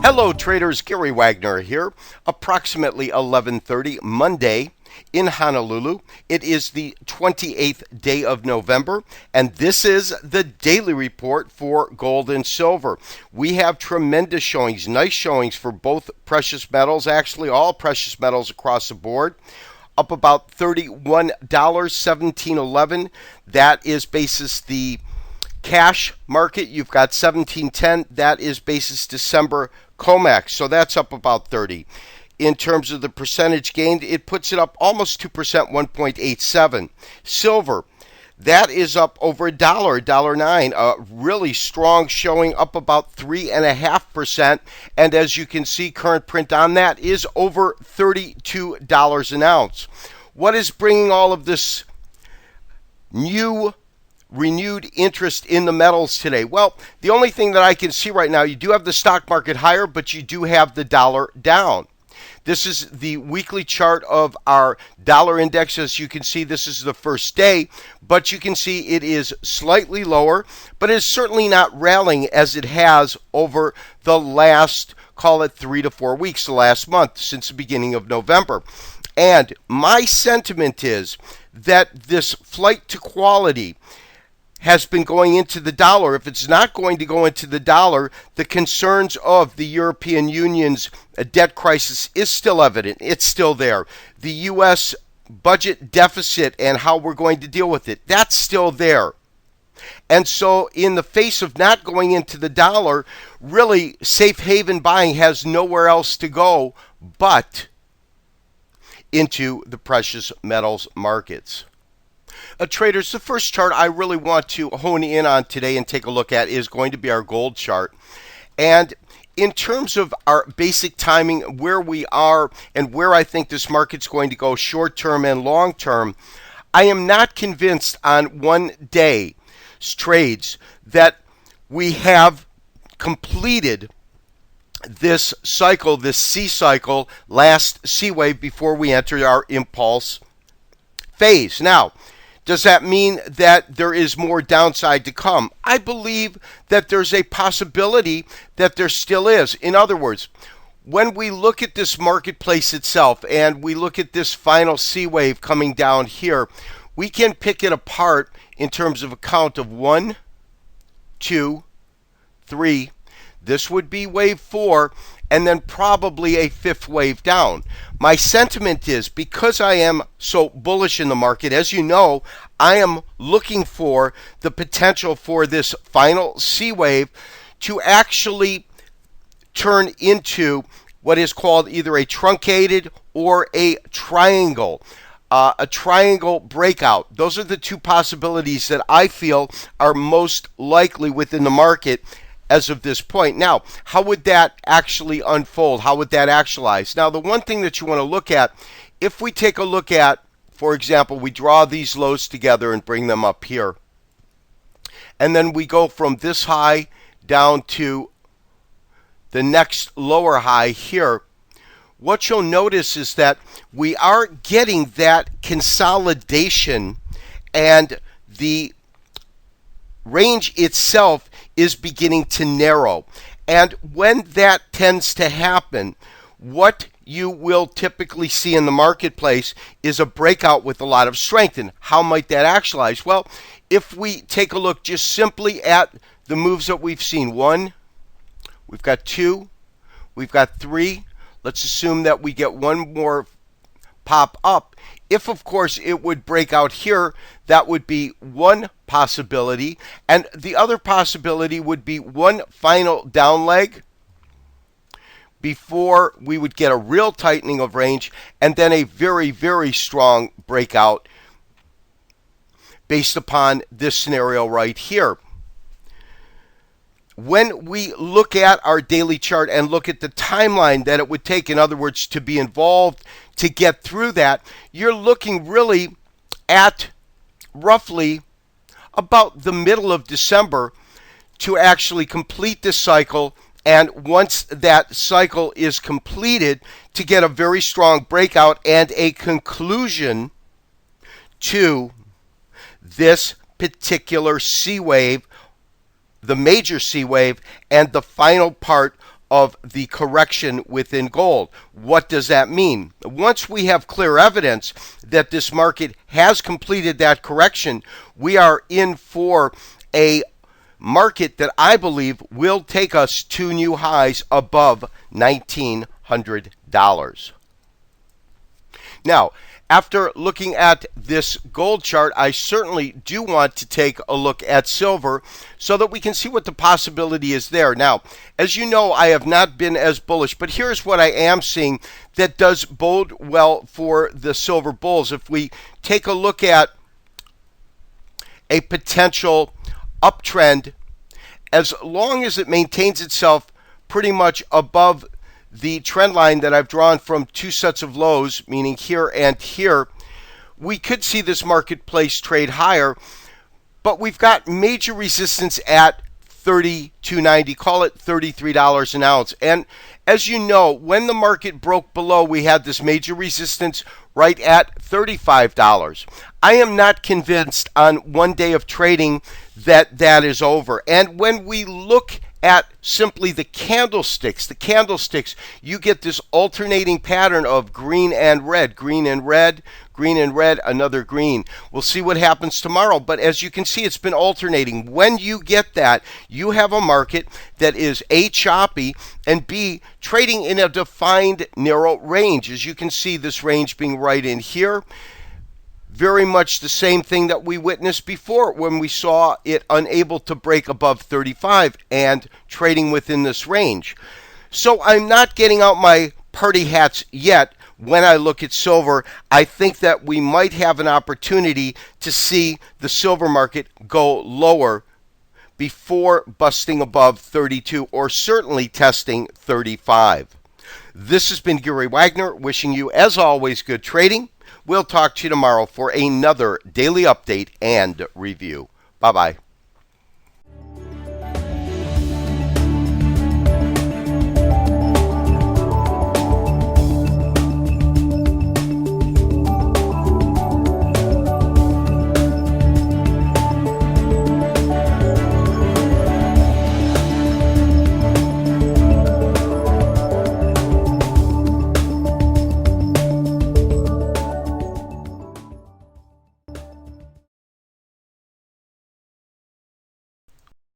Hello traders, Gary Wagner here. Approximately 11:30 Monday in Honolulu. It is the 28th day of November, and this is the daily report for gold and silver. We have tremendous showings, nice showings for both precious metals, actually all precious metals across the board. Up about $31, 17.11. That is basis the cash market. You've got 1710. That is basis December COMEX. So that's up about 30. In terms of the percentage gained, it puts it up almost 2%, 1.87. Silver, that is up over $1.09. A really strong showing, up about 3.5%. And as you can see, current print on that is over $32 an ounce. What is bringing all of this renewed interest in the metals today? Well, the only thing that I can see right now, you do have the stock market higher, but you do have the dollar down. This is the weekly chart of our dollar index. As you can see, this is the first day, but you can see it is slightly lower, but it's certainly not rallying as it has over the last, call it 3 to 4 weeks, the last month since the beginning of November. And my sentiment is that this flight to quality has been going into the dollar. If it's not going to go into the dollar, the concerns of the European Union's debt crisis is still evident. It's still there. The U.S. budget deficit and how we're going to deal with it, that's still there. And so in the face of not going into the dollar, really safe haven buying has nowhere else to go but into the precious metals markets. Traders, the first chart I really want to hone in on today and take a look at is going to be our gold chart. And in terms of our basic timing, where we are and where I think this market's going to go short term and long term, I am not convinced on one day trades that we have completed this cycle, this C cycle, last C wave before we enter our impulse phase. Now, does that mean that there is more downside to come? I believe that there's a possibility that there still is. In other words, when we look at this marketplace itself and we look at this final C wave coming down here, we can pick it apart in terms of a count of 1, 2, 3. This would be wave 4, and then probably a fifth wave down. My sentiment is, because I am so bullish in the market, as you know, I am looking for the potential for this final C wave to actually turn into what is called either a truncated or a triangle breakout. Those are the two possibilities that I feel are most likely within the market as of this point. Now, how would that actually unfold? How would that actualize? Now, the one thing that you want to look at, if we take a look at, for example, we draw these lows together and bring them up here, and then we go from this high down to the next lower high here, what you'll notice is that we are getting that consolidation, and the range itself is beginning to narrow. And when that tends to happen, what you will typically see in the marketplace is a breakout with a lot of strength. And how might that actualize? Well, if we take a look just simply at the moves that we've seen, 1, we've got 2, we've got 3. Let's assume that we get one more pop up. If, of course, it would break out here, that would be one possibility. And the other possibility would be one final down leg before we would get a real tightening of range, and then a very, very strong breakout based upon this scenario right here. When we look at our daily chart and look at the timeline that it would take, in other words, to be involved to get through that, you're looking really at roughly about the middle of December to actually complete this cycle. And once that cycle is completed, to get a very strong breakout and a conclusion to this particular C wave, the major C wave, and the final part of the correction within gold. What does that mean? Once we have clear evidence that this market has completed that correction, we are in for a market that I believe will take us to new highs above $1,900. Now, after looking at this gold chart, I certainly do want to take a look at silver so that we can see what the possibility is there. Now, as you know, I have not been as bullish, but here's what I am seeing that does bode well for the silver bulls. If we take a look at a potential uptrend, as long as it maintains itself pretty much above the trend line that I've drawn from two sets of lows, meaning here and here, we could see this marketplace trade higher, but we've got major resistance at $32.90, call it $33 an ounce. And as you know, when the market broke below, we had this major resistance right at $35. I am not convinced on one day of trading that that is over. And when we look at simply the candlesticks, you get this alternating pattern of green and red, green and red, green and red, another green. We'll see what happens tomorrow, but as you can see, it's been alternating. When you get that, you have a market that is A, choppy, and B, trading in a defined narrow range. As you can see, this range being right in here. Very much the same thing that we witnessed before when we saw it unable to break above 35 and trading within this range. So I'm not getting out my party hats yet when I look at silver. I think that we might have an opportunity to see the silver market go lower before busting above 32 or certainly testing 35. This has been Gary Wagner wishing you, as always, good trading. We'll talk to you tomorrow for another daily update and review. Bye-bye.